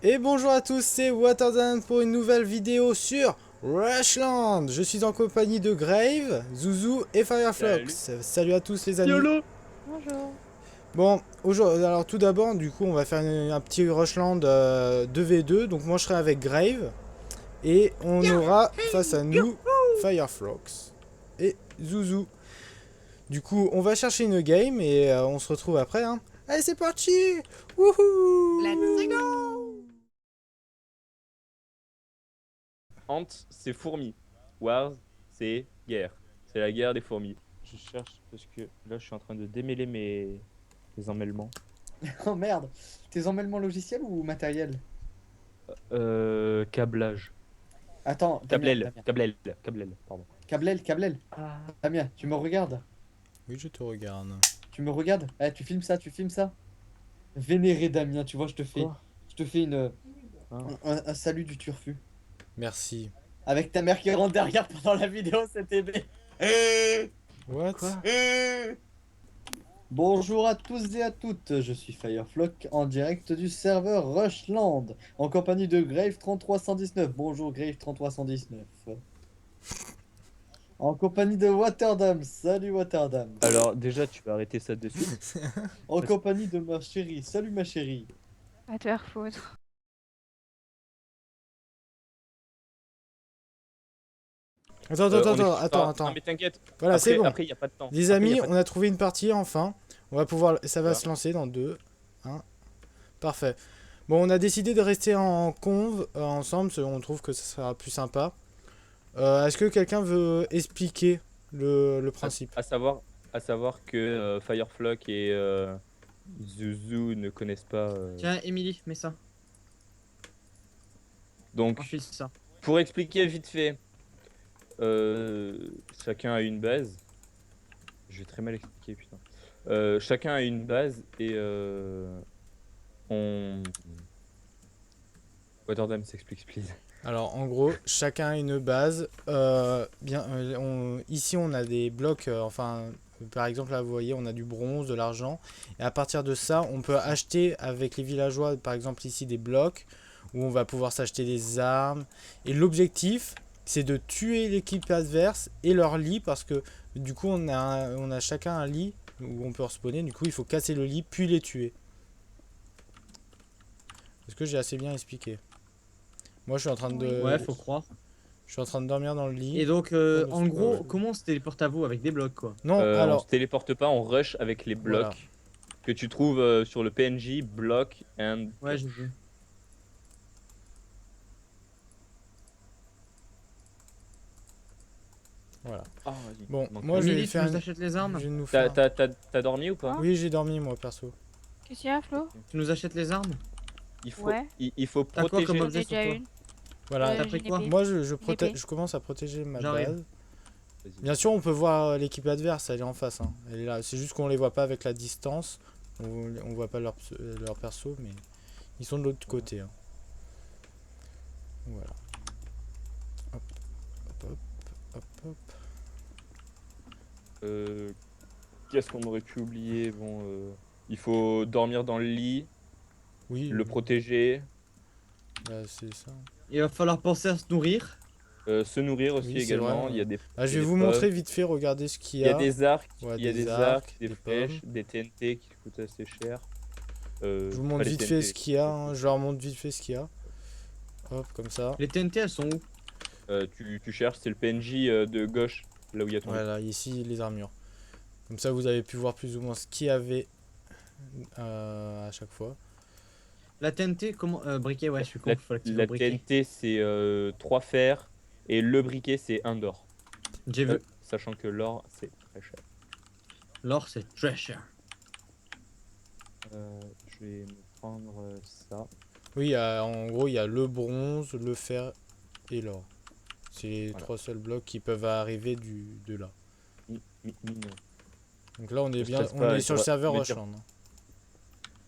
Et bonjour à tous, c'est Waterdam pour une nouvelle vidéo sur Rushland. Je suis en compagnie de Grave, Zouzou et Fireflox. Salut à tous les amis. YOLO. Bonjour. Bon, aujourd'hui, alors tout d'abord, du coup, on va faire un petit Rushland 2v2. Donc moi, je serai avec Grave. Et on aura face à nous Fireflox et Zouzou. Du coup, on va chercher une game et on se retrouve après. Hein. Allez, c'est parti. Wouhou. Let's go. Ant, c'est fourmi. Wars, c'est guerre. C'est la guerre des fourmis. Je cherche parce que là, je suis en train de démêler mes emmêlements. Oh merde, tes emmêlements logiciels ou matériels? Câblage. Attends, Damien, Cablel, pardon. Cablel. Ah. Damien, tu me regardes? Oui, je te regarde. Tu me regardes? Eh, tu filmes ça. Vénéré Damien, tu vois, Quoi je te fais Hein un salut du turfu. Merci. Avec ta mère qui rentre derrière pendant la vidéo, c'était bé. What? Quoi Bonjour à tous et à toutes, je suis Fireflock en direct du serveur Rushland en compagnie de Grave3319. Bonjour Grave3319. En compagnie de Waterdam. Salut Waterdam. Alors, déjà, tu vas arrêter ça de suite. En compagnie de ma chérie. Salut ma chérie. À te faire foutre. Attends. Non, mais t'inquiète. Voilà, Après, c'est bon. Après, il n'y a pas de temps. Les Après, y amis, a pas de- on a trouvé une partie enfin. On va pouvoir, ça va Voilà. se lancer dans 2, 1. Parfait. Bon, on a décidé de rester en conv ensemble, on trouve que ça sera plus sympa. Est-ce que quelqu'un veut expliquer le principe? À savoir que Fireflock et Zuzu ne connaissent pas. Tiens, Émilie, mets ça. Donc, Ensuite, ça. pour expliquer vite fait, chacun a une base. Je vais très mal expliquer, putain. Chacun a une base et on. Waterdam s'explique, please. Alors, en gros, chacun a une base. Ici, on a des blocs, par exemple, là, vous voyez, on a du bronze, de l'argent. Et à partir de ça, on peut acheter avec les villageois, par exemple, ici, des blocs, où on va pouvoir s'acheter des armes. Et l'objectif, c'est de tuer l'équipe adverse et leur lit, parce que, du coup, on a chacun un lit où on peut respawner. Du coup, il faut casser le lit, puis les tuer. Est-ce que j'ai assez bien expliqué? Moi, je suis en train de... Ouais, faut croire. Je suis en train de dormir dans le lit. Et donc, Ouais, en gros, ouais. comment on se téléporte à vous avec des blocs, quoi? Non, On alors... se téléporte pas, on rush avec les blocs Voilà. que tu trouves sur le PNJ, block and. Ouais, j'ai vu. Voilà. Ah, vas-y. Bon, Donc, moi, je vais Émilie, tu faire... nous achètes les armes? Je vais nous faire... T'as dormi ou pas? Oui, j'ai dormi, moi, perso. Qu'est-ce qu'il y a, Flo? Tu nous achètes les armes? Il faut, Ouais. il faut T'as quoi comme protéger. J'en objet ai sur déjà toi? une. Voilà. T'as pris j'ai quoi? une épée. Moi, L'épée. je commence à protéger ma J'arrive. base. Vas-y. Bien sûr, on peut voir l'équipe adverse, elle est en face. Hein. Elle est là. C'est juste qu'on les voit pas avec la distance. On voit pas leur perso, mais ils sont de l'autre côté. Hein. Voilà. Hop, hop. Qu'est-ce qu'on aurait pu oublier? Bon, il faut dormir dans le lit, Oui, le protéger, bah, c'est ça. Il va falloir penser à se nourrir. se nourrir aussi Oui, c'est également. vrai, Il y a des. Ah, je il y a vais des vous pommes, montrer vite fait, regardez ce qu'il Il y a des arcs, Ouais, il y a des des arcs, arcs, des des flèches, pommes. des TNT qui coûtent assez cher. Je vous montre pas les vite TNT, fait ce qu'il y a. Hein. Je leur montre vite fait ce qu'il y a. Hop, comme ça. Les TNT, elles sont où? Tu cherches, c'est le PNJ de gauche, là où il y a ton. Voilà, ici les armures. Comme ça, vous avez pu voir plus ou moins ce qu'il y avait à chaque fois. La TNT, comment? Briquet, ouais, je suis con. La, Faut l'activer la au briquet. TNT c'est 3 fers et le briquet c'est 1 d'or. J'ai vu. Sachant que l'or c'est très cher. L'or, c'est très cher. Je vais me prendre ça. Oui, en gros, il y a le bronze, le fer et l'or. C'est les Voilà. 3 seuls blocs qui peuvent arriver de là. Mignon. Donc là, on est Ne bien, stresse on pas, est il sur le faudra serveur me dire. Rushland. Hein.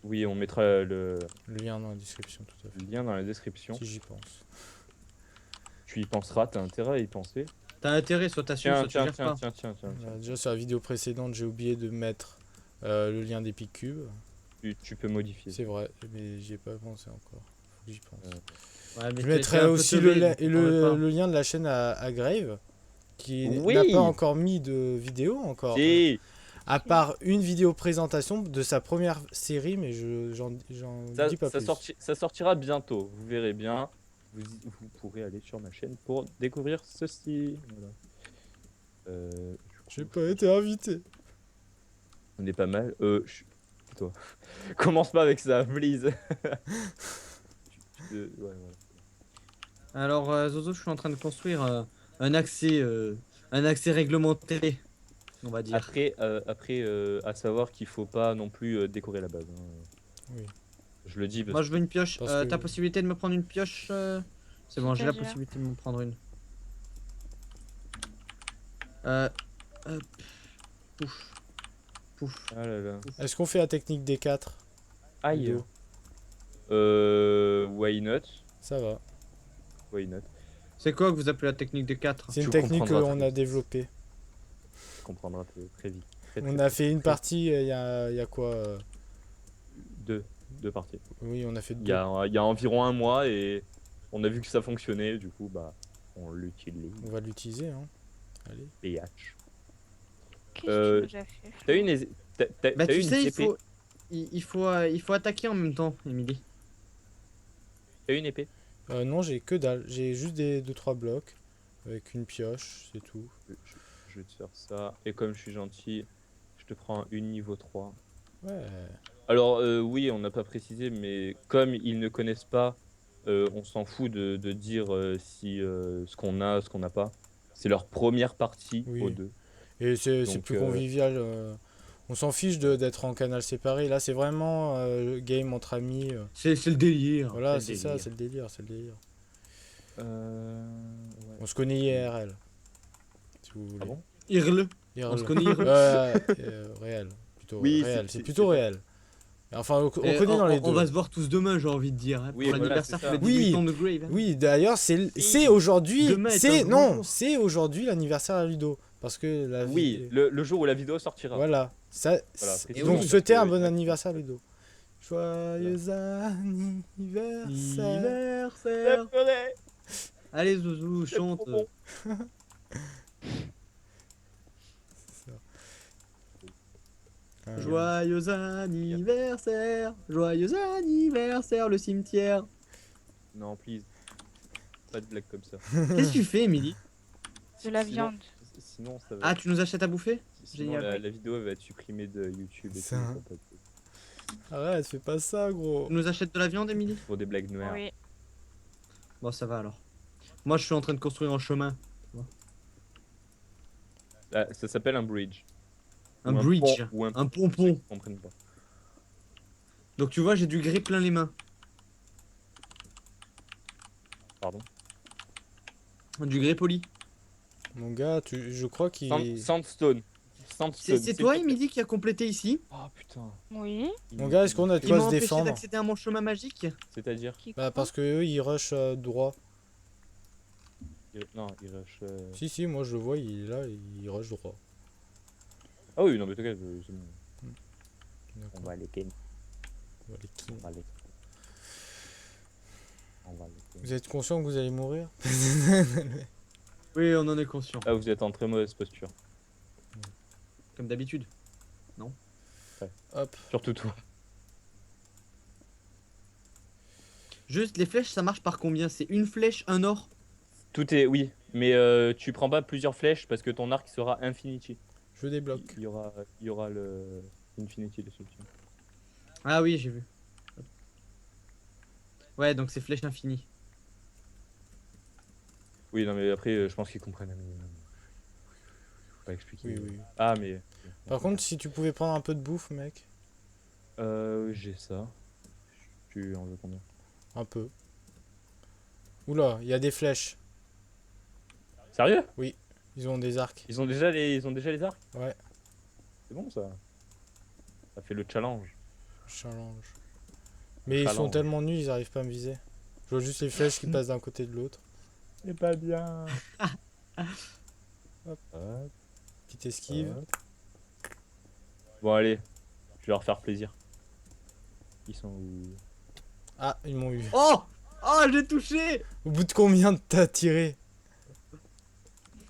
Oui, on mettra le Le lien dans la description, tout à fait. lien dans la description. Si j'y pense. tu y penseras, t'as intérêt à y penser. T'as intérêt, soit t'assumes, Tiens, soit tu tiens, gères tiens, pas. tiens, tiens, tiens, tiens. Déjà sur la vidéo précédente, j'ai oublié de mettre le lien d'Epic Cube. Tu peux modifier. C'est vrai, mais j'y ai pas pensé encore. Faut que j'y pense. Ouais, mais Je t'es mettrai un peu aussi teubé, le, donc on t'en veut pas. le lien de la chaîne à Grave, qui Oui. n'a pas encore mis de vidéo encore. Si, À part une vidéo présentation de sa première série, mais j'en dis pas plus. ça sortira bientôt, vous verrez bien. Vous pourrez aller sur ma chaîne pour découvrir ceci. Voilà. Du coup, J'ai pas été invité. On est pas mal. Toi. Commence pas avec ça, please. Ouais, voilà. Alors, Zozo, je suis en train de construire un accès réglementé, on va dire. Après, à savoir qu'il faut pas non plus décorer la base. Hein. Oui. Je le dis parce Moi, je veux une pioche. Parce que- T'as possibilité de me prendre une pioche C'est bon, j'ai la C'est-à-dire possibilité de me prendre une. Hop. Pouf. Pouf. Ah là là. Est-ce qu'on fait la technique des 4? Aïe. Ludo. Why not? Ça va. Why not? C'est quoi que vous appelez la technique des 4? C'est une Tu technique comprendras qu'on très a vite. développée. Tu comprendras très vite. Très, On très, a très, fait une très- partie il y a quoi Deux parties. Oui, on a fait Il deux. y a environ un mois et on a vu que ça fonctionnait, du coup, bah, on l'utilise. On va l'utiliser, hein. Allez. PH. Qu'est-ce que Euh, tu nous as fait, T'as Flo une, t'as Bah, eu tu une sais, épée. il faut attaquer en même temps, Emily. T'as une épée. Non, j'ai que dalle. J'ai juste des 2-3 blocs. Avec une pioche, c'est tout. Je vais te faire ça. Et comme je suis gentil, je te prends une niveau 3. Ouais. Alors, oui, on n'a pas précisé, mais comme ils ne connaissent pas, on s'en fout de dire si ce qu'on a, ce qu'on n'a pas. C'est leur première partie Oui. aux deux. Et c'est Donc, plus convivial. On s'en fiche d'être en canal séparé. Là, c'est vraiment game entre amis. C'est le délire. Voilà, c'est c'est le ça, délire. c'est le délire, c'est le délire. Ouais. On se connaît IRL. Si vous voulez. Ah bon Irle. IRL. On se connaît IRL. Réel. Plutôt Oui, réel. c'est- C'est plutôt réel. Enfin, on Et connaît dans les deux. On va se voir tous demain, j'ai envie de dire. Hein, Oui, pour voilà, l'anniversaire c'est pour ça. les 18 Oui. ans de Grave. Hein. Oui, d'ailleurs, c'est Oui. aujourd'hui. Demain est C'est un grand non, jour. c'est aujourd'hui l'anniversaire à Ludo. Parce que la Oui, vie. le jour où la vidéo sortira. Voilà. Ça, Voilà, c'est- précisons donc, oui. souhaitez un Parce que- bon anniversaire, Ludo. Joyeux anniversaire. Anniversaire. Allez, Zouzou, chante. trop bon. Joyeux anniversaire. Joyeux anniversaire, le cimetière. Non, please. Pas de blague comme ça. Qu'est-ce que tu fais, Emily? De la Sinon- viande. Sinon, ça va. Ah, tu nous achètes à bouffer? Sinon, génial. la vidéo elle va être supprimée de YouTube et Ça. tout. Ça peut être Arrête, fais pas ça, gros. Tu nous achètes de la viande, Emily? pour des blagues noires. Oui. Bon, ça va alors. Moi, je suis en train de construire un chemin. Ah, ça s'appelle un bridge. Un Ou bridge. pont, ou un Un pompon. Ils comprennent pas. Donc, tu vois, j'ai du grès plein les mains. Pardon. Du grès poli. Mon gars, je crois qu'il. Sandstone. Sandstone. C'est toi, Emily, qui a complété ici? Oh putain. Oui. Mon gars, est-ce qu'on a de Qui quoi m'a se empêché défendre? d'accéder à mon chemin magique? C'est-à-dire Qui Bah, croit parce que eux, ils rushent droit. Non, il rush. Si, moi je le vois, il est là, il rush droit. Ah oui, non, mais t'inquiète, c'est bon. D'accord. On va les ken. On va les kill. On va les. On va les ken. Vous êtes conscient que vous allez mourir? Oui, on en est conscient. Ah, vous êtes en très mauvaise posture. Comme d'habitude. Hop. Surtout toi. Juste, les flèches, ça marche par combien? C'est une flèche, un or? Tout est. Oui, mais tu prends pas plusieurs flèches parce que ton arc sera infinity. Je débloque. Il y aura le infinity dessus. Ah oui, j'ai vu. Ouais, donc c'est flèche infinie. Oui, non, mais après, je pense qu'ils comprennent un minimum. Faut pas expliquer. Oui, oui. Ah, mais. Par contre, si tu pouvais prendre un peu de bouffe, mec. J'ai ça. Tu en veux combien? Un peu. Oula, il y a des flèches. Sérieux? Ils ont des arcs. Ils ont déjà les arcs? Ouais. C'est bon ça. Ça fait le challenge. Challenge. Mais ils sont Challenge. tellement nuls, ils arrivent pas à me viser. Je vois juste les flèches qui passent d'un côté de l'autre. C'est pas bien. Hop. Hop, Petite esquive. hop. Bon, allez, je vais leur faire plaisir. Ils sont où? Ah, ils m'ont eu. Oh! Oh, j'ai touché! Au bout de combien t'as tiré?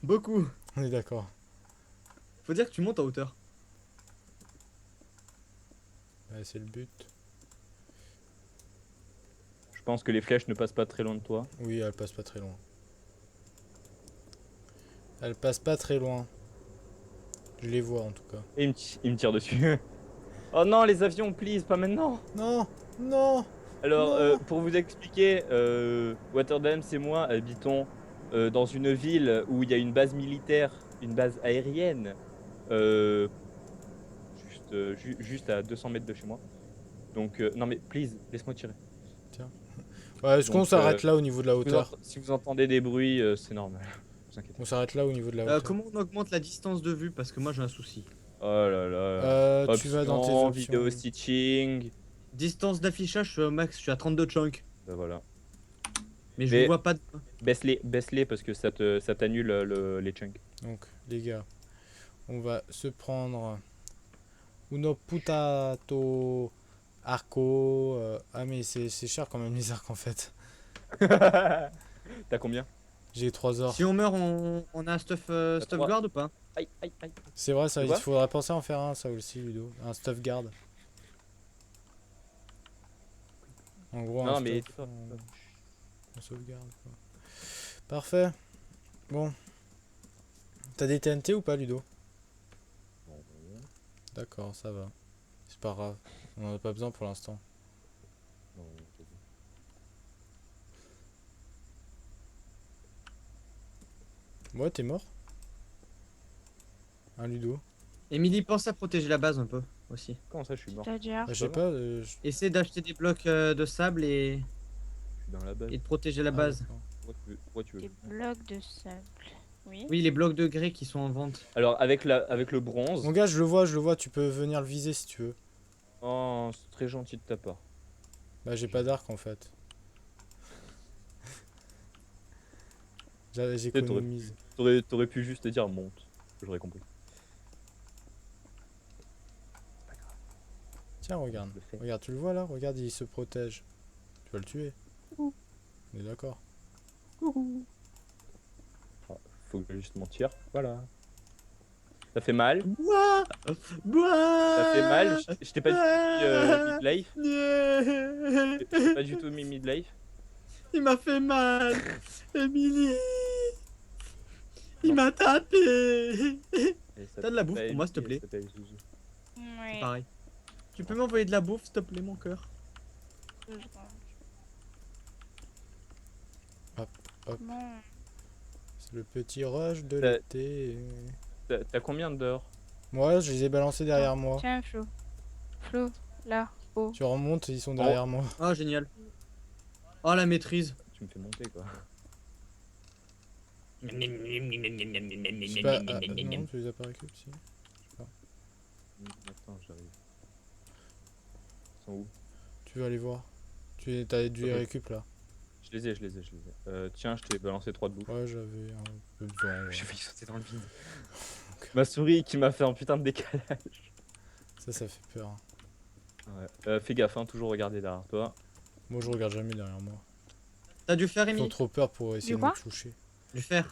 Beaucoup. On est d'accord. Faut dire que tu montes en hauteur. Ouais, c'est le but. Je pense que les flèches ne passent pas très loin de toi. Oui, elle passe pas très loin. Elle passe pas très loin. Je les vois en tout cas. Et il me tire dessus. Oh non, les avions, please, pas maintenant. Non, non. Alors, Non. pour vous expliquer, Waterdam, c'est moi, habitons dans une ville où il y a une base militaire, une base aérienne, euh, juste à 200 mètres de chez moi. Donc, non mais, please, laisse-moi tirer. Ouais, est-ce qu'on Donc, s'arrête là au niveau de la hauteur? Si vous entendez des bruits, c'est normal. Vous inquiétez. On s'arrête là au niveau de la hauteur. Comment on augmente la distance de vue? Parce que moi j'ai un souci. Oh là là. Tu vas dans tes Options, options. vidéo stitching. Distance d'affichage, je suis au max, je suis à 32 chunks. Ben voilà. Mais je Mais- ne vois pas de... Baisse-les parce que ça t'annule les chunks. Donc, les gars, on va se prendre uno putato arco. Ah, mais c'est cher quand même les arcs en fait. T'as combien? J'ai 3 heures. Si on meurt, on a un stuff, stuff trois. guard ou pas? Aïe, aïe, aïe. C'est vrai, ça, Tu il vois faudrait penser à en faire un, ça aussi, Ludo. Un stuff guard. En gros, Non, un mais stuff, on sauvegarde. Quoi. Parfait. Bon. T'as des TNT ou pas, Ludo? D'accord, ça va. C'est pas grave. On en a pas besoin pour l'instant. Ouais, t'es mort? Un Ludo? Emily, pense à protéger la base un peu aussi. Comment ça, je suis mort? C'est-à-dire Ah, je sais pas. Essaie d'acheter des blocs de sable Je suis dans la base. et de protéger la Ah, base. d'accord. Pourquoi tu veux des blocs de sable. Oui. Oui, les blocs de grès qui sont en vente. Alors, avec le bronze. Mon gars, je le vois, tu peux venir le viser si tu veux. Oh, c'est très gentil de ta part. Bah, j'ai pas d'arc en fait. J'économise. T'aurais pu juste te dire monte. J'aurais compris. Tiens, regarde. Je le fais. Regarde, tu le vois là? Regarde, il se protège. Tu vas le tuer. Ouh. On est d'accord. Faut que je juste mentir. Voilà. Ça fait mal. Bois Bois Ça fait mal. Je t'ai pas du tout mis midlife. Je t'ai pas du tout mis midlife. Il m'a fait mal Emily Il Non. m'a tapé Et ça T'as de la s'appelle- bouffe pour moi, s'il te plaît? ça s'appelle Zouzou. Oui. Pareil. Tu peux m'envoyer de la bouffe, s'il te plaît, mon cœur? 2 secondes. Hop, hop. Bon. C'est le petit rush de T'as- l'été. T'as combien dehors? Moi, je les ai balancés derrière moi. Tiens, Flo. Flo, là, haut. Tu remontes, ils sont derrière moi. Oh, génial. Oh, la maîtrise. Tu me fais monter quoi. C'est pas... ah, non, tu les as pas récup, si. Attends, j'arrive. Ils sont où? Tu vas aller voir. T'as dû les Ok. récup là. Je les ai. Tiens, je t'ai balancé 3 de bouffe. Ouais, j'avais un peu besoin. Ouais. J'ai failli sauter dans le vide. Ma souris qui m'a fait un putain de décalage. Ça fait peur. Ouais. Fais gaffe, hein, toujours regarder derrière toi. Moi, je regarde jamais derrière moi. T'as dû faire, Ils ont Emily? trop peur pour essayer de quoi me toucher. Du fer.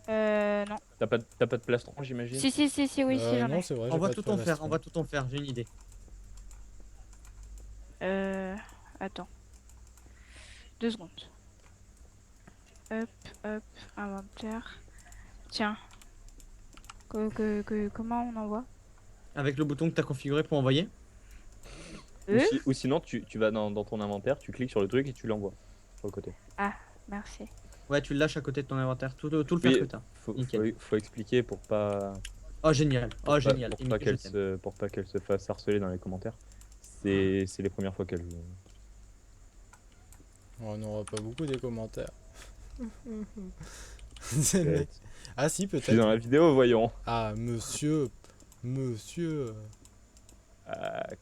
Non. T'as pas de plastron, j'imagine? Si, oui, si, j'en non, ai. c'est vrai. j'ai Envoie pas de tout en fer, plastron. envoie tout en fer, j'ai une idée. Attends. 2 secondes. Hop, inventaire. Tiens. Comment on envoie? Avec le bouton que t'as configuré pour envoyer. Ou sinon, tu vas dans ton inventaire, tu cliques sur le truc et tu l'envoies sur le côté. Merci. Ouais, tu le lâches à côté de ton inventaire, tout le fer Oui, que t'as. Faut Nickel. expliquer pour pas. Oh, génial. Oh, génial. Pour Emily, pas je qu'elle t'aime. pour pas qu'elle se fasse harceler dans les commentaires. C'est les premières fois qu'elle joue. On n'aura pas beaucoup des commentaires. C'est le mec. Ah si, Je suis peut-être. dans la vidéo, voyons. Ah, monsieur. Monsieur.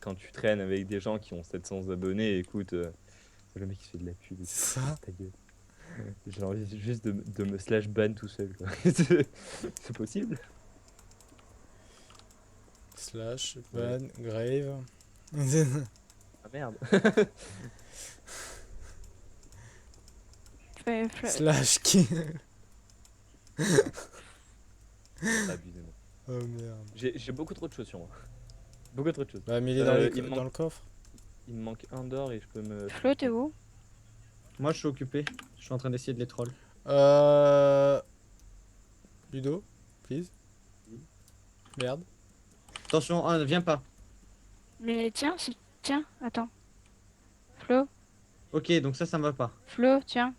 Quand tu traînes avec des gens qui ont 700 abonnés, écoute, le mec qui fait de la pub. C'est ça. Ta gueule. J'ai envie juste de me slash ban tout seul, quoi. C'est possible? Slash, Ouais. ban, grave. Ah merde. Slash qui. Abusé, moi. Oh merde. J'ai beaucoup trop de choses sur moi. Beaucoup trop de choses. Bah, mais il est Il me dans manque- le coffre. Il me manque un d'or et je peux me... Flo, t'es où? Moi, je suis occupé. Je suis en train d'essayer de les troll. Ludo, please. Merde. Attention, ah, ne viens pas. Mais tiens, tiens, attends. Flo, Ok, donc ça me va pas. Flo, tiens.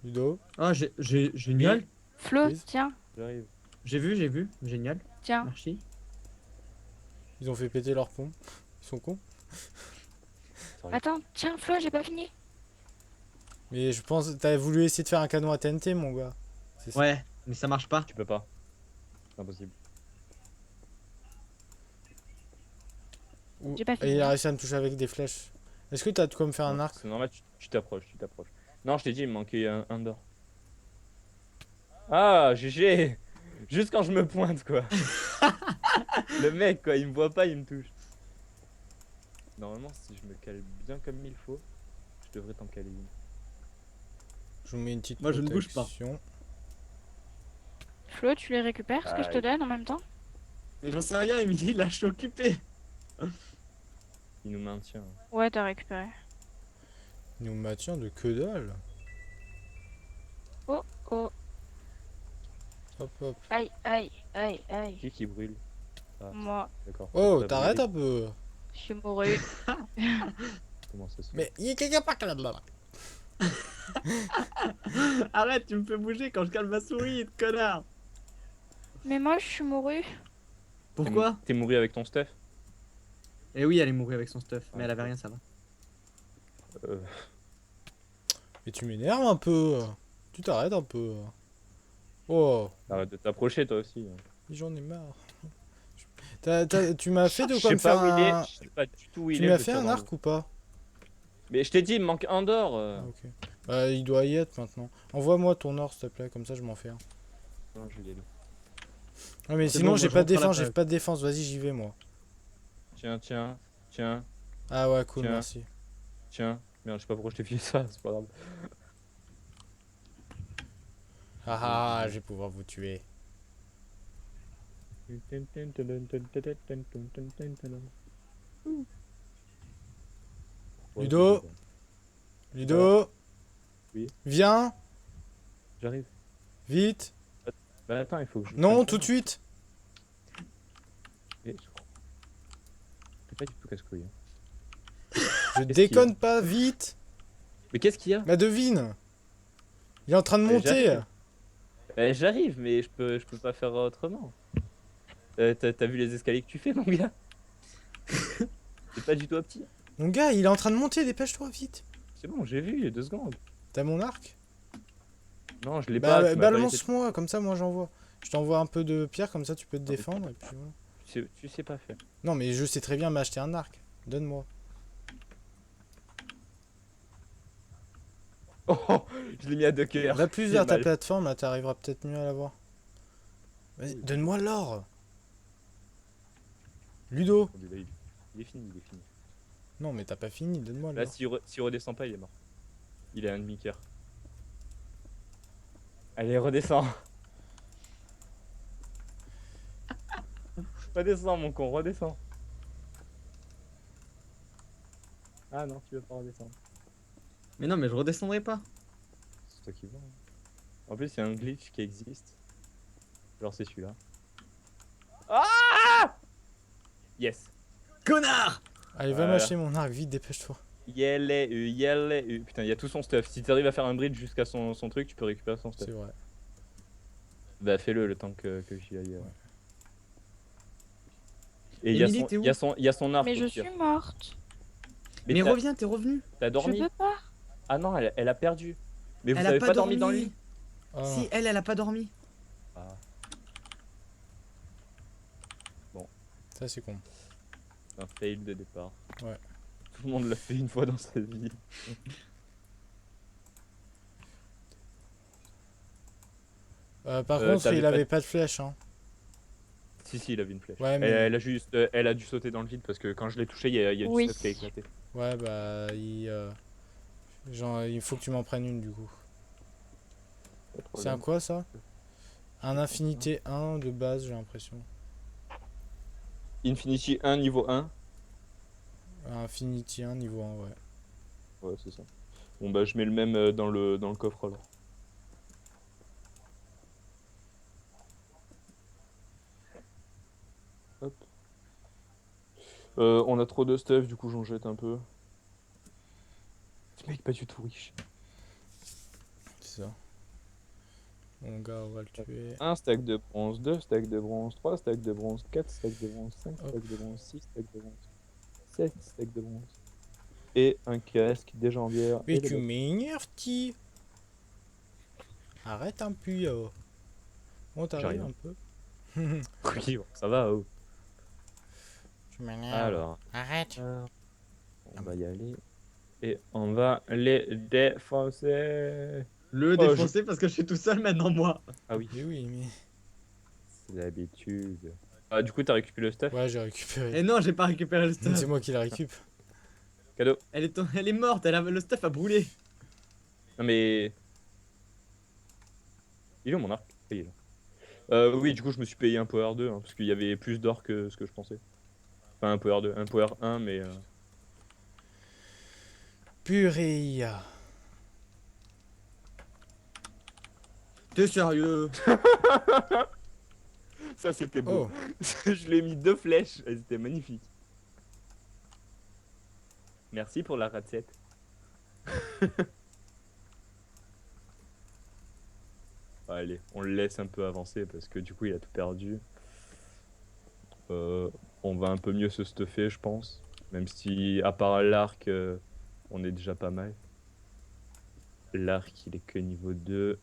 Ludo, Ah, génial. Flo, Please. tiens, J'arrive. J'ai vu. Génial. tiens. Merci. ils ont fait péter leur pont. Ils sont cons. Attends, tiens, Flo, j'ai pas fini. Mais je pense t'as voulu essayer de faire un canon à TNT, mon gars. C'est ça. Ouais, mais ça marche pas. Tu peux pas. C'est impossible. Ou- J'ai pas Et fini. il a réussi à me toucher avec des flèches. Est-ce que t'as de quoi me faire un Non, arc? c'est normal, tu t'approches, tu t'approches. Non, je t'ai dit, il me manquait un d'or. Ah, GG! Juste quand je me pointe, quoi. Le mec, quoi, il me voit pas, il me touche. Normalement, si je me cale bien comme il faut, je devrais t'en caler une. Je vous mets une petite Moi, je ne bouge pas. protection. Flo, tu les récupères, ce que je te Aïe. donne en même temps? Mais j'en sais rien, il me dit là, je suis occupé. Il nous maintient. Ouais, t'as récupéré. Il nous maintient de que dalle. Oh, oh, Hop hop. aïe, aïe, aïe, aïe. Qui brûle? Ah, Moi, d'accord. Bah, Oh, T'as t'arrêtes brûlé. un peu. je suis mouru. Comment ça se fait? Mais il est quelque part là-bas. Arrête, tu me fais bouger quand je calme ma souris, connard. Mais moi, je suis mouru. Pourquoi? T'es mouru avec ton stuff? Eh oui, elle est mourie avec son stuff, mais Ah, elle avait ok. rien, ça va. Mais tu m'énerves un peu. Tu t'arrêtes un peu. Oh, Arrête de t'approcher, toi aussi. j'en ai marre. Tu m'as fait de Je quoi sais me pas faire où il est, un. je sais pas du tout où il Tu est. m'as je fait tire un dans arc ou pas? Mais je t'ai dit, il me manque un d'or. Ah, ok. Bah, il doit y être maintenant. Envoie-moi ton or, s'il te plaît, comme ça je m'en fais un. Non, je l'ai lu. Ah, mais C'est sinon, bon, j'ai moi, je pas de rentre à la défense, j'ai page. pas de défense. Vas-y, j'y vais moi. Tiens, tiens, tiens, Ah, ouais, cool, Tiens. merci. tiens. Merde, je sais pas pourquoi je t'ai filé ça, c'est pas grave. Ah ah, je vais pouvoir vous tuer. Ludo. Ludo. Oui. Viens, J'arrive. vite. Bah attends, il faut que je. Non, tout de suite. T'es pas du tout casse-couille. Je qu'il y a déconne pas, vite. Mais qu'est-ce qu'il y a? Bah, devine. Il est en train de Mais monter. j'arrive. J'arrive, mais je peux pas faire autrement. T'as vu les escaliers que tu fais, mon gars? C'est pas du tout petit. Mon gars, il est en train de monter, dépêche-toi, vite. C'est bon, j'ai vu il y a 2 secondes. T'as mon arc? Non, je l'ai Bah, pas. tu m'as pas laissé- balance-moi, comme ça, moi j'envoie. Je t'envoie un peu de pierre, comme ça tu peux te défendre. Et puis voilà. Tu sais pas faire. Non, mais je sais très bien m'acheter un arc. Donne-moi. Oh, je l'ai mis à 2 cœurs. Va plus J'ai vers ta mal. plateforme, là t'arriveras peut-être mieux à l'avoir. Vas-y, donne-moi l'or. Ludo. Il est fini, il est fini. Non, mais t'as pas fini, donne-moi Là, l'or. s'il redescend pas, il est mort. Il a un demi-cœur. Allez, redescends. Redescends, mon con, redescends. Ah non, tu veux pas redescendre. Mais non, mais je redescendrai pas. C'est toi qui vois. En plus, il y a un glitch qui existe. Genre, c'est celui-là. Ah! Yes. Connard! Allez, va Voilà. m'acheter mon arc, vite, dépêche-toi. Yelle. Putain, il y a tout son stuff. Si t'arrives à faire un bridge jusqu'à son truc, tu peux récupérer son stuff. C'est vrai. Bah, fais-le le temps que j'y aille. Ouais. Et il y a Emily, son- t'es où il y a son- il y a son arc. Mais je au pire. suis morte. Mais t'as- reviens, t'es revenu. T'as dormi? Je peux pas. Ah non, elle a perdu. Mais vous Elle avez a pas dormi dans le lit? Ah, Si, elle a pas dormi. Ah, ça c'est con. un fail de départ. Ouais. Tout le monde l'a fait une fois dans sa vie. Par contre, t'avais il pas avait de- pas de flèche, hein. Si, il avait une flèche. Ouais, mais- Elle a juste, elle a dû sauter dans le vide parce que quand je l'ai touché, il y a du Oui. stuff qui a éclaté. Ouais, bah, genre, il faut que tu m'en prennes une, du coup. Pas de C'est un problème. quoi, ça? Un Infinité 1 de base, j'ai l'impression. Infinity 1 niveau 1. Un Infinity 1 niveau 1, ouais. Ouais, c'est ça. Bon bah je mets le même dans le coffre alors. Hop. On a trop de stuff, du coup j'en jette un peu. Ce mec pas du tout riche. C'est ça. Mon gars, on va le tuer. Un stack de bronze, 2 stacks de bronze, 3 stacks de bronze, 4 stacks de bronze, 5 Hop. stacks de bronze, 6 stacks de bronze, 7 stacks de bronze. Et un casque, des jambières. Mais et des tu bottes. m'énerves, petit. Arrête un peu, yo. Bon, t'arrives rien. un peu. Oui, bon, ça va. Oh. Tu m'énerves. Alors, Arrête. on va y aller. Et on va les défoncer. Le Oh, défoncer parce que je suis tout seul maintenant, moi. Ah oui, Mais oui, mais. c'est l'habitude. Ah, du coup, t'as récupéré le stuff? Ouais, j'ai récupéré. Et non, j'ai pas récupéré le stuff. C'est moi qui la récup. Cadeau. Elle est morte, le stuff a brûlé. Non mais... Il est où mon arc? Ah, il est là. Oui, du coup, je me suis payé un Power 2, hein, parce qu'il y avait plus d'or que ce que je pensais. Enfin, un Power 2, un Power 1, mais... Purée. T'es sérieux? Ça, c'était beau. Oh. Je lui ai mis 2 flèches, elles étaient magnifiques. Merci pour la racette. Allez, on le laisse un peu avancer, parce que du coup, il a tout perdu. On va un peu mieux se stuffer, je pense. Même si, à part l'arc, on est déjà pas mal. L'arc, il est que niveau 2.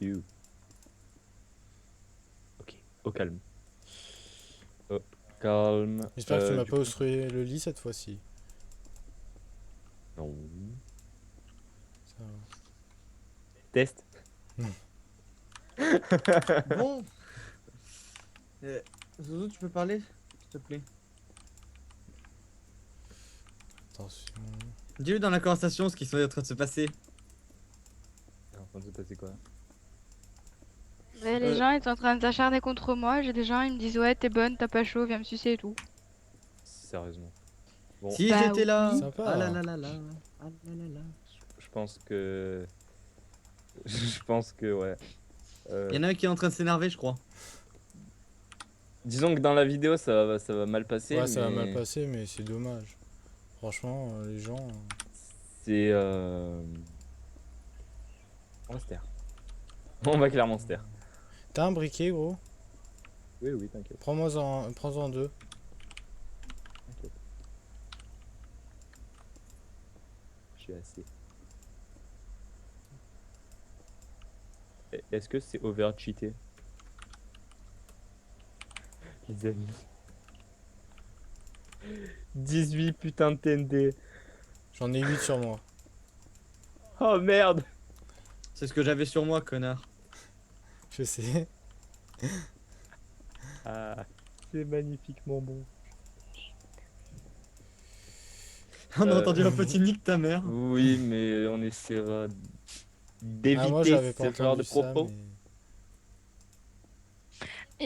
You. Ok, au calme. Au calme. J'espère que tu m'as Du pas coup- obstrué le lit cette fois-ci. Non. Ça va. Test. Bon. Zozo, tu peux parler, s'il te plaît? Attention. Dis-le dans la conversation ce qui est en train de se passer. En train de se passer quoi? Ouais, les Euh. gens étaient en train de s'acharner contre moi. J'ai des gens, ils me disent ouais, t'es bonne, t'as pas chaud, viens me sucer et tout. Sérieusement. Bon, Si Bah j'étais là. oui. Sympa. Ah là là là là. Ah là là là. je pense que... Je pense que, ouais. Il y en a un qui est en train de s'énerver, je crois. Disons que dans la vidéo, ça va mal passer, Ouais, ça va mais mal passer, mais c'est dommage. Franchement, les gens. c'est... On va se taire. On va clairement se taire. T'as un briquet, gros? Oui, oui, t'inquiète. Prends-en deux. J'ai assez. Est-ce que c'est over-cheaté? Les amis. 18 putain de TNT. J'en ai 8 sur moi. Oh merde. C'est ce que j'avais sur moi, connard. Je sais. Ah, c'est magnifiquement bon. On a entendu un petit nick ta mère. Oui, mais on essaiera Ah, moi, d'éviter j'avais pas ce genre de entendu ça, propos. mais...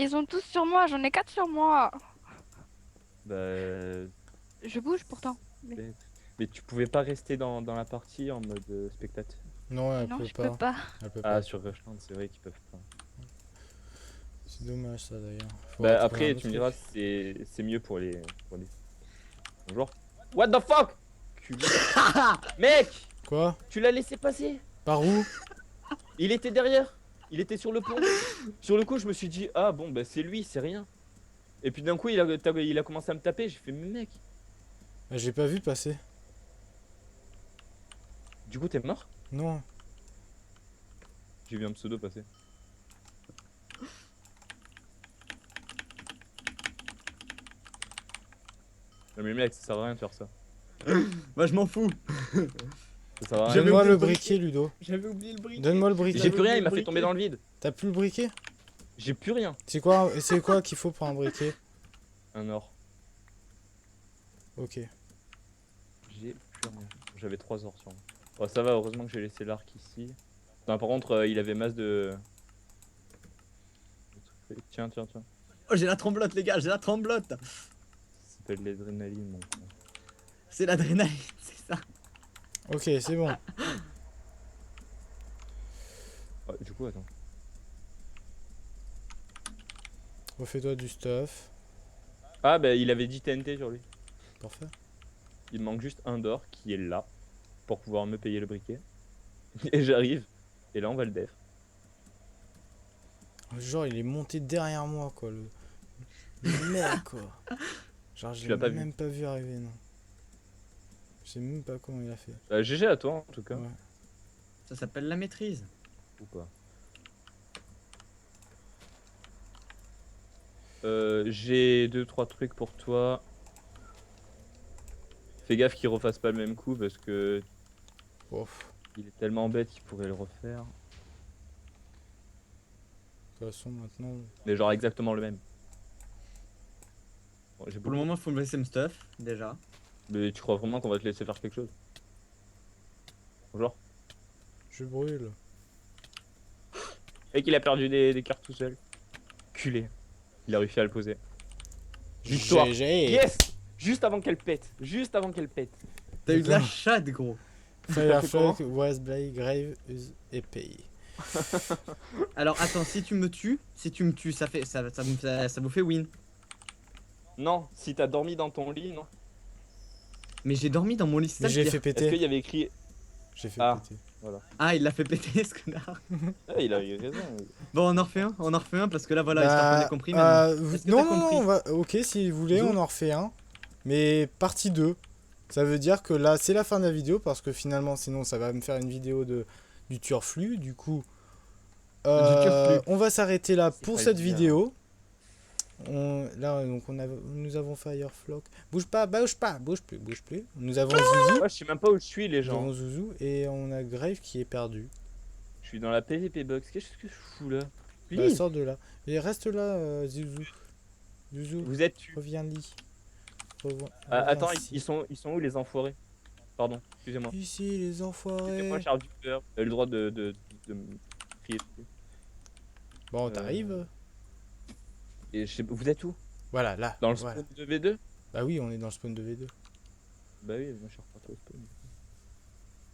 Ils ont tous sur moi, j'en ai 4 sur moi. Bah, Je bouge pourtant. mais tu pouvais pas rester dans la partie en mode spectateur. Non, elle Non, peut je pas. peux pas. Elle peut Ah, pas. sur Rushland, c'est vrai qu'ils peuvent pas. C'est dommage, ça, d'ailleurs. Faut Bah, retrouver après, un tu autre me diras, truc. c'est mieux pour les... Bonjour. What the fuck? Culé. Mec, Quoi? tu l'as laissé passer. Par où? Il était derrière. Il était sur le pont. Sur le coup, je me suis dit, ah bon, bah c'est lui, c'est rien. Et puis d'un coup, il a commencé à me taper. J'ai fait, mais mec, Ah, j'ai pas vu passer. du coup, t'es mort? Non. J'ai vu un pseudo passer. Non mais mec, ça sert à rien de faire ça. Bah, je m'en fous. Ça va. J'avais Donne-moi oublié le le briquet. briquet, Ludo. J'avais oublié le briquet. Donne-moi le briquet. J'ai plus rien, il m'a oublié fait le tomber dans le vide. T'as plus le briquet? J'ai plus rien. C'est quoi qu'il faut pour un briquet? Un or. Ok. J'ai plus rien. J'avais 3 ors sur moi. Oh, ça va, heureusement que j'ai laissé l'arc ici. Non, par contre, il avait masse de. Tiens. Oh, j'ai la tremblote, les gars, j'ai la tremblote. Ça s'appelle l'adrénaline, mon con. C'est l'adrénaline, c'est ça. Ok, c'est bon. Oh, du coup, attends. Refais-toi du stuff. Ah, bah, il avait dit TNT sur lui. Parfait. Il me manque juste un d'or qui est là pour pouvoir me payer le briquet. Et j'arrive. Et là, on va le def. Genre, il est monté derrière moi, quoi. Le mec, quoi. Genre, je l'as pas l'ai vu. même pas vu arriver, non. Je sais même pas comment il a fait. Bah, GG à toi, en tout cas. Ouais. Ça s'appelle la maîtrise. Ou pas. J'ai 2-3 trucs pour toi. Fais gaffe qu'il refasse pas le même coup parce que Ouf. il est tellement bête qu'il pourrait le refaire. De toute façon, maintenant. Mais genre exactement le même. Bon, j'ai Pour le beaucoup- moment, il faut me laisser me stuff, déjà. Mais tu crois vraiment qu'on va te laisser faire quelque chose? Genre? Je brûle. Et qu'il a perdu des cartes tout seul. Culé. Il a réussi à le poser. Victoire. GG. Yes! Juste avant qu'elle pète. Juste avant qu'elle pète. T'as eu de la D'accord. chatte, gros. Fireflock, Westblade, Grave, épée. Alors, attends, si tu me tues, ça fait, ça vous fait win. Non, si t'as dormi dans ton lit, non. Mais j'ai dormi dans mon lit, c'est ça Mais le j'ai pire. fait Est-ce péter. qu'il y avait écrit. J'ai fait Ah. péter. Ah, il l'a fait péter, ce connard. Ah, il a eu raison. Bon, on en refait un parce que là, voilà, j'espère qu'on Bah, a compris maintenant. vous- Est-ce que non, t'as non, non, compris on va... ok, si vous voulez, Zou on en refait un. Mais partie 2. Ça veut dire que là, c'est la fin de la vidéo parce que finalement, sinon, ça va me faire une vidéo du turflu. Du coup, turflu. on va s'arrêter là C'est pour pas cette bien. vidéo. Là, donc, nous avons Fireflock. Bouge pas, bouge plus. Nous avons Zouzou. Moi, je sais même pas où je suis, les Nous avons gens. Zouzou et on a Grave qui est perdu. Je suis dans la PvP box. Qu'est-ce que je fous là? Bah, Please. sors de là. Et reste là, Zouzou. Zouzou, Vous êtes tu. reviens lit. Ah, attends, ici. ils sont où les enfoirés? Pardon, excusez-moi. Ici, les enfoirés. Excusez-moi, Charles Duper. T'as le droit de me crier dessus. Bon, t'arrives. Et vous êtes où? Voilà, là. Dans le voilà. spawn de V2? Bah oui, on est dans le spawn de V2. Bah oui, moi je suis reparti au spawn.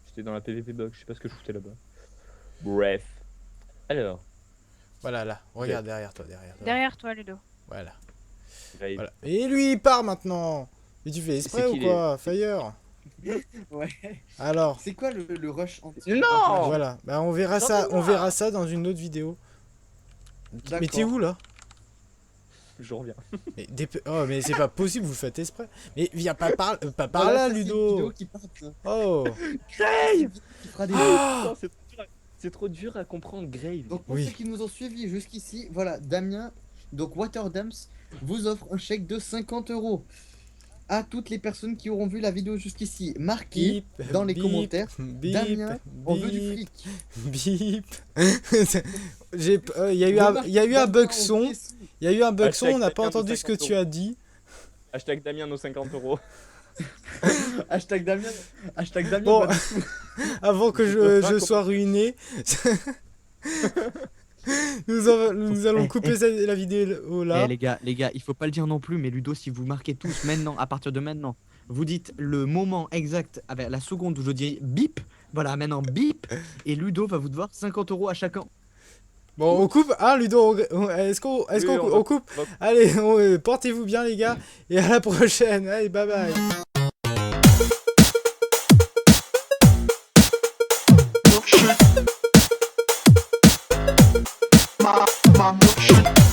J'étais dans la PvP box, je sais pas ce que je foutais là-bas. Bref. Alors, Voilà, là. Regarde derrière toi. Derrière toi, Ludo. Voilà. Grave. Voilà. Et lui, il part maintenant. Et tu fais exprès C'est ou qui, quoi, Fire? Ouais. Alors, C'est quoi le rush anti Non voilà. Bah on verra Non, ça. mais On moi. verra ça dans une autre vidéo. Mais t'es où là? Je reviens. Mais oh, mais c'est pas possible. Vous le faites exprès. Mais viens pas par Voilà, là, ça, c'est une Ludo. vidéo qui part, ça. Oh. Grave Qui fera des- Ah. C'est trop dur à comprendre, Grave. Donc pour Oui. ceux qui nous ont suivis jusqu'ici, voilà, Damien, donc Waterdumps, vous offre un chèque de 50 € à toutes les personnes qui auront vu la vidéo jusqu'ici. Marquez Bip, dans les bip, commentaires, bip, Damien, on veut du bip, fric. Bip. Il y a eu un, il y a eu un bug son. Il y a eu un bug son. On n'a pas Hashtag entendu ce que 50 tu as dit. Hashtag Damien nos 50 €. Hashtag Damien. Hashtag Damien. Bon. va- Avant que je sois ruiné. Nous allons couper la vidéo là. Eh, les gars, il faut pas le dire non plus, mais Ludo, si vous marquez tous maintenant, à partir de maintenant, vous dites le moment exact, avec la seconde où je dis bip, voilà, maintenant bip, et Ludo va vous devoir 50 € à chacun. Bon, on coupe. Ah, Ludo, est-ce qu'on Oui, on coupe? on va- Allez, portez-vous bien, les gars. Et à la prochaine. Allez, bye bye. milkshake. My milkshake.